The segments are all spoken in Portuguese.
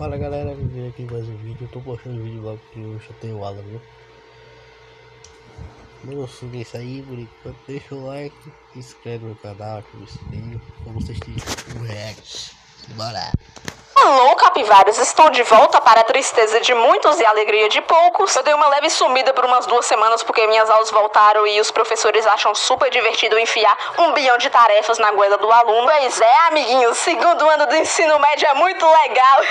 Fala galera, me veio aqui mais um vídeo. Eu tô postando vídeo logo que eu já tenho aula, viu? Não subir isso aí por enquanto. Deixa o like, se inscreve no canal, ativa o sininho. Como vocês têm um react. Bora! Alô, capivaras, estou de volta para a tristeza de muitos e a alegria de poucos. Eu dei uma leve sumida por umas 2 semanas porque minhas aulas voltaram e os professores acham super divertido enfiar 1 bilhão de tarefas na goela do aluno. Pois é, amiguinhos, segundo ano do ensino médio é muito legal.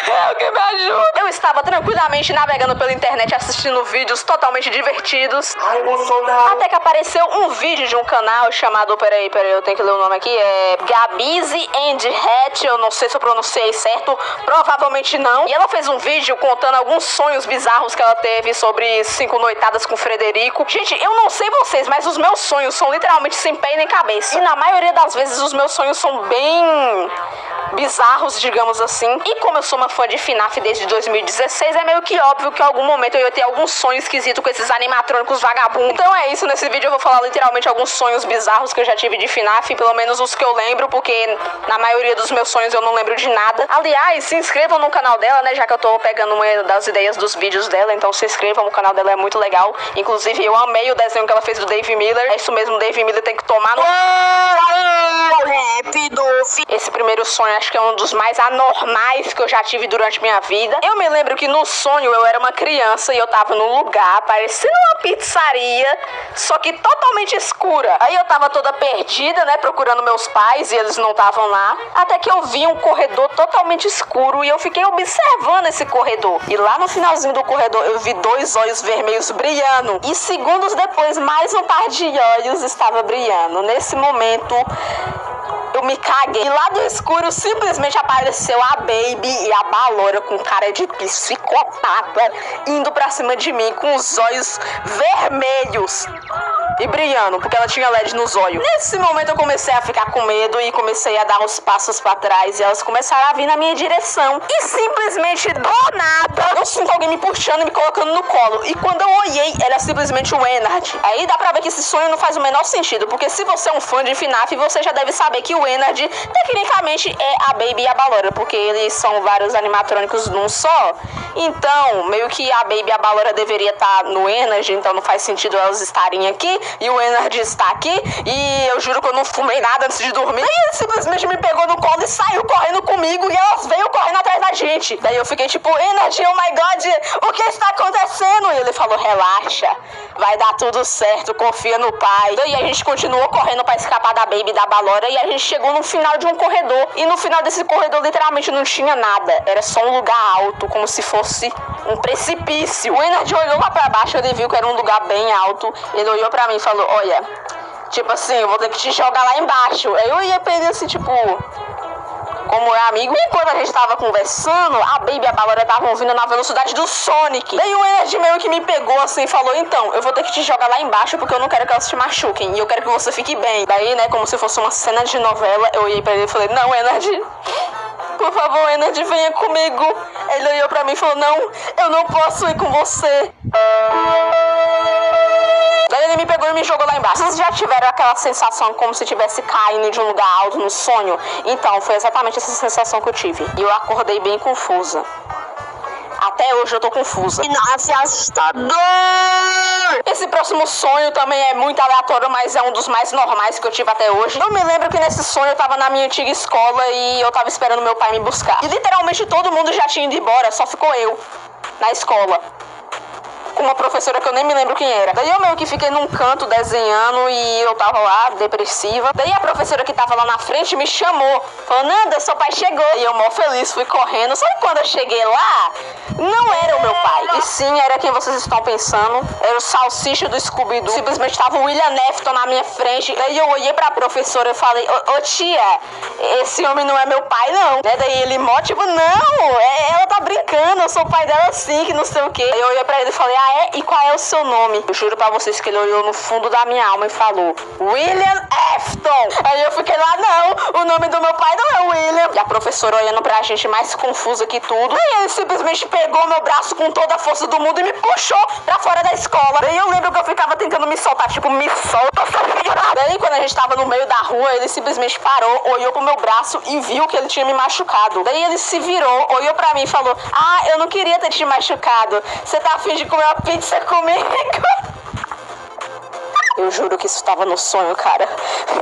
É o que me ajuda. Eu estava tranquilamente navegando pela internet assistindo vídeos totalmente divertidos. Ai, Bolsonaro. Até que apareceu um vídeo de um canal chamado, peraí, eu tenho que ler o nome aqui, é Gabizi and Hatch. Eu não sei se eu pronunciei certo, provavelmente não. E ela fez um vídeo contando alguns sonhos bizarros que ela teve sobre 5 noitadas com Frederico. Gente, eu não sei vocês, mas os meus sonhos são literalmente sem pé nem cabeça. E na maioria das vezes os meus sonhos são bem bizarros, digamos assim. E como eu sou uma fã de FNAF desde 2016, é meio que óbvio que em algum momento eu ia ter algum sonho esquisito com esses animatrônicos vagabundos. Então é isso, nesse vídeo eu vou falar literalmente alguns sonhos bizarros que eu já tive de FNAF, pelo menos os que eu lembro, porque na maioria dos meus sonhos eu não lembro de nada. Aliás, se inscrevam no canal dela, né, já que eu tô pegando uma das ideias dos vídeos dela, então se inscrevam, o canal dela é muito legal. Inclusive, eu amei o desenho que ela fez do Dave Miller. É isso mesmo, Dave Miller tem que tomar no... Esse primeiro sonho acho que é um dos mais anormais que eu já tive durante minha vida. Eu me lembro que no sonho eu era uma criança e eu tava num lugar parecendo uma pizzaria, só que totalmente escura. Aí eu tava toda perdida, né, procurando meus pais e eles não estavam lá. Até que eu vi um corredor totalmente escuro e eu fiquei observando esse corredor. E lá no finalzinho do corredor eu vi 2 olhos vermelhos brilhando. E segundos depois mais um par de olhos estava brilhando. Nesse momento eu me caguei. E lá do escuro simplesmente apareceu a Baby e a Baloura com cara de psicopata indo pra cima de mim com os olhos vermelhos e brilhando, porque ela tinha LED nos olhos. Nesse momento eu comecei a ficar com medo e comecei a dar uns passos pra trás e elas começaram a vir na minha direção. E simplesmente do nada eu sinto alguém me puxando e me colocando no colo. E quando eu olhei, era simplesmente o Ennard. Aí dá pra ver que esse sonho não faz o menor sentido, porque se você é um fã de FNAF, você já deve saber que o Ennard tecnicamente é a Baby e a Baloura, porque eles são vários animatrônicos num só. Então, meio que a Baby e a Baloura deveria estar no Ennard, então não faz sentido elas estarem aqui. E o Ennard está aqui. E eu juro que eu não fumei nada antes de dormir. Aí ele simplesmente me pegou no colo e saiu correndo comigo. E elas veio correndo atrás da gente. Daí eu fiquei tipo, Ennard, oh my god, o que está acontecendo? E ele falou, relaxa, vai dar tudo certo, confia no pai. Daí a gente continuou correndo pra escapar da Baby e da Baloura. E a gente chegou no final de um corredor. E no final desse corredor literalmente não tinha nada. Era só um lugar alto, como se fosse um precipício. O Ennard olhou lá pra baixo, ele viu que era um lugar bem alto. Ele olhou pra mim e falou, olha, tipo assim, eu vou ter que te jogar lá embaixo. Aí eu ia perder assim, tipo, como é amigo. E enquanto a gente tava conversando, a Baby e a Baloura estavam vindo na velocidade do Sonic. Daí o Ennard meio que me pegou assim e falou, então, eu vou ter que te jogar lá embaixo porque eu não quero que elas te machuquem. E eu quero que você fique bem. Daí, né, como se fosse uma cena de novela, eu olhei pra ele e falei, não, Ennard, por favor, Ennard, venha comigo. Ele olhou pra mim e falou, não, eu não posso ir com você. Daí ele me pegou e me jogou lá embaixo. Vocês já tiveram aquela sensação como se estivesse caindo de um lugar alto no sonho? Então, foi exatamente essa sensação que eu tive. E eu acordei bem confusa. Até hoje eu tô confusa. Nossa, assustador! Esse próximo sonho também é muito aleatório, mas é um dos mais normais que eu tive até hoje. Eu me lembro que nesse sonho eu tava na minha antiga escola e eu tava esperando meu pai me buscar. E literalmente todo mundo já tinha ido embora, só ficou eu na escola. Com uma professora que eu nem me lembro quem era. Daí eu meio que fiquei num canto desenhando e eu tava lá, depressiva. Daí a professora que tava lá na frente me chamou, falou, Nanda, seu pai chegou. E eu mó feliz, fui correndo. Só que quando eu cheguei lá, não era o meu pai. E sim, era quem vocês estão pensando. Era o Salsicha do Scooby-Doo. Simplesmente tava o William Afton na minha frente. Daí eu olhei pra professora e falei, ô tia, esse homem não é meu pai não. Daí ele mó tipo, não, ela tá brincando, eu sou o pai dela sim, que não sei o quê. Aí eu olhei pra ele e falei, E qual é o seu nome? Eu juro pra vocês que ele olhou no fundo da minha alma e falou: William Afton. Aí eu fiquei lá, não, o nome do meu pai não é William. E a professora olhando pra gente mais confusa que tudo. Aí ele simplesmente pegou meu braço com toda a força do mundo e me puxou pra fora da escola. Daí eu lembro que eu ficava tentando me soltar, tipo, me solta, seu filho. Daí quando a gente tava no meio da rua, ele simplesmente parou, olhou pro meu braço e viu que ele tinha me machucado. Daí ele se virou, olhou pra mim e falou: ah, eu não queria ter te machucado. Você tá afim de comer uma pizza comigo? Eu juro que isso tava no sonho, cara.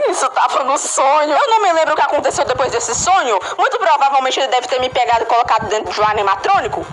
Isso tava no sonho. Eu não me lembro o que aconteceu depois desse sonho. Muito provavelmente ele deve ter me pegado e colocado dentro de um animatrônico.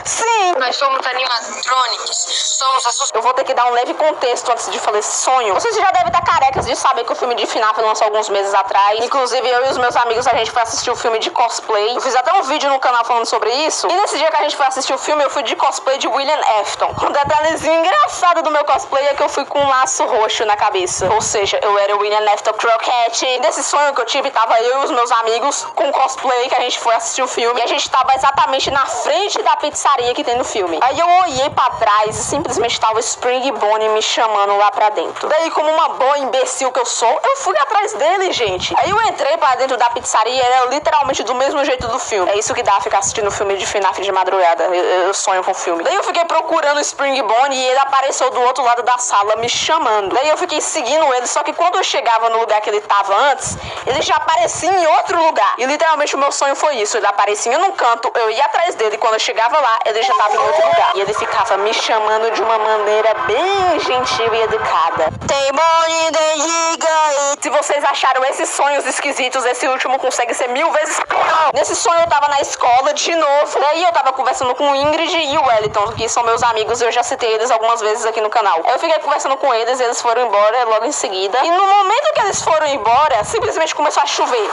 Sim! Nós somos animatrônicos, somos assustados. Eu vou ter que dar um leve contexto antes de falar esse sonho. Vocês já devem estar carecas de saber que o filme de FNAF lançou alguns meses atrás. Inclusive, eu e os meus amigos, a gente foi assistir o filme de cosplay. Eu fiz até um vídeo no canal falando sobre isso. E nesse dia que a gente foi assistir o filme, eu fui de cosplay de William Afton. Um detalhezinho engraçado do meu cosplay é que eu fui com um laço roxo na cabeça. Ou seja, eu era o William Afton Crockett. E nesse sonho que eu tive, tava eu e os meus amigos com cosplay, que a gente foi assistir o filme. E a gente tava exatamente na frente da pizzaria que tem no filme. Aí eu olhei pra trás e simplesmente tava o Spring Bonnie me chamando lá pra dentro. Daí, como uma boa imbecil que eu sou, eu fui atrás dele, gente. Aí eu entrei pra dentro da pizzaria e era literalmente do mesmo jeito do filme. É isso que dá ficar assistindo o filme de FNAF de madrugada. Eu sonho com o filme. Daí eu fiquei procurando o Spring Bonnie e ele apareceu do outro lado da sala me chamando. Daí eu fiquei seguindo ele, só que quando eu chegava no lugar que ele tava antes, ele já aparecia em outro lugar. E literalmente o meu sonho foi isso. Ele aparecia num canto, eu ia atrás dele e quando eu chegava lá, ele já tava em outro lugar. E ele ficava me chamando de uma maneira bem gentil e educada. Tem money, tem giga. Se vocês acharam esses sonhos esquisitos, esse último consegue ser 1000 vezes pior. Nesse sonho eu tava na escola de novo. Daí eu tava conversando com o Ingrid e o Wellington, que são meus amigos, eu já citei eles algumas vezes aqui no canal. Eu fiquei conversando com eles, eles foram embora logo em seguida. E no momento que eles foram embora, simplesmente começou a chover.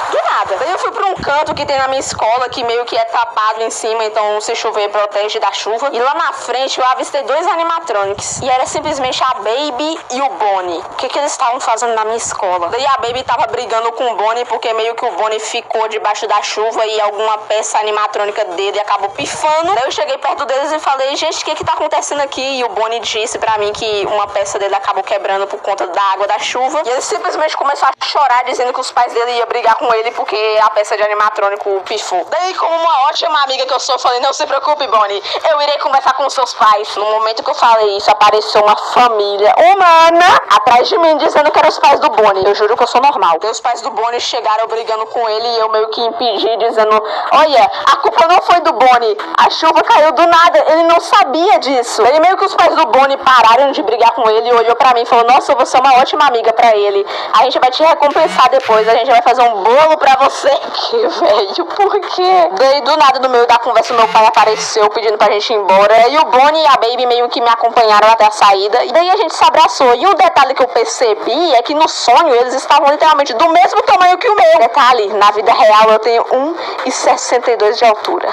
Do nada. Daí eu fui pra um canto que tem na minha escola, que meio que é tapado em cima, então se chover protege da chuva. E lá na frente eu avistei 2 animatronics. E era simplesmente a Baby e o Bonnie. O que eles estavam fazendo na minha escola? Daí a Baby tava brigando com o Bonnie, porque meio que o Bonnie ficou debaixo da chuva e alguma peça animatrônica dele acabou pifando. Daí eu cheguei perto deles e falei: gente, o que tá acontecendo aqui? E o Bonnie disse pra mim que uma peça dele acabou quebrando por conta da água da chuva. E ele simplesmente começou a chorar, dizendo que os pais dele iam brigar com ele porque a peça de animatrônico pifou. Daí, como uma ótima amiga que eu sou, eu falei: não se preocupe, Bonnie, eu irei conversar com os seus pais. No momento que eu falei isso, apareceu uma família humana atrás de mim, dizendo que eram os pais do Bonnie. Eu juro que eu sou normal. Daí os pais do Bonnie chegaram brigando com ele e eu meio que impedi, dizendo: olha, a culpa não foi do Bonnie, a chuva caiu do nada, ele não sabia disso. Daí meio que os pais do Bonnie pararam de brigar com ele e olhou pra mim e falou: nossa, você é uma ótima amiga pra ele, a gente vai te recompensar depois, a gente vai fazer um bolo pra você. Que velho, por quê? Daí do nada, no meio da conversa, meu pai apareceu pedindo pra gente ir embora. E o Bonnie e a Baby meio que me acompanharam até a saída. E daí a gente se abraçou. E um detalhe que eu percebi é que no sonho eles estavam literalmente do mesmo tamanho que o meu. Detalhe, na vida real eu tenho 1,62 de altura.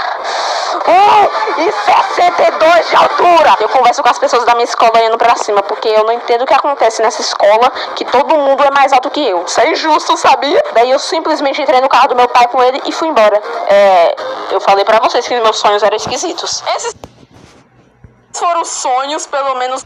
1,62 de altura! Eu converso com as pessoas da minha escola indo pra cima, porque eu não entendo o que acontece nessa escola, que todo mundo é mais alto que eu. Isso é injusto, sabia? Daí eu simplesmente entrei no carro do meu pai com ele e fui embora. Eu falei pra vocês que meus sonhos eram esquisitos. Esses foram sonhos, pelo menos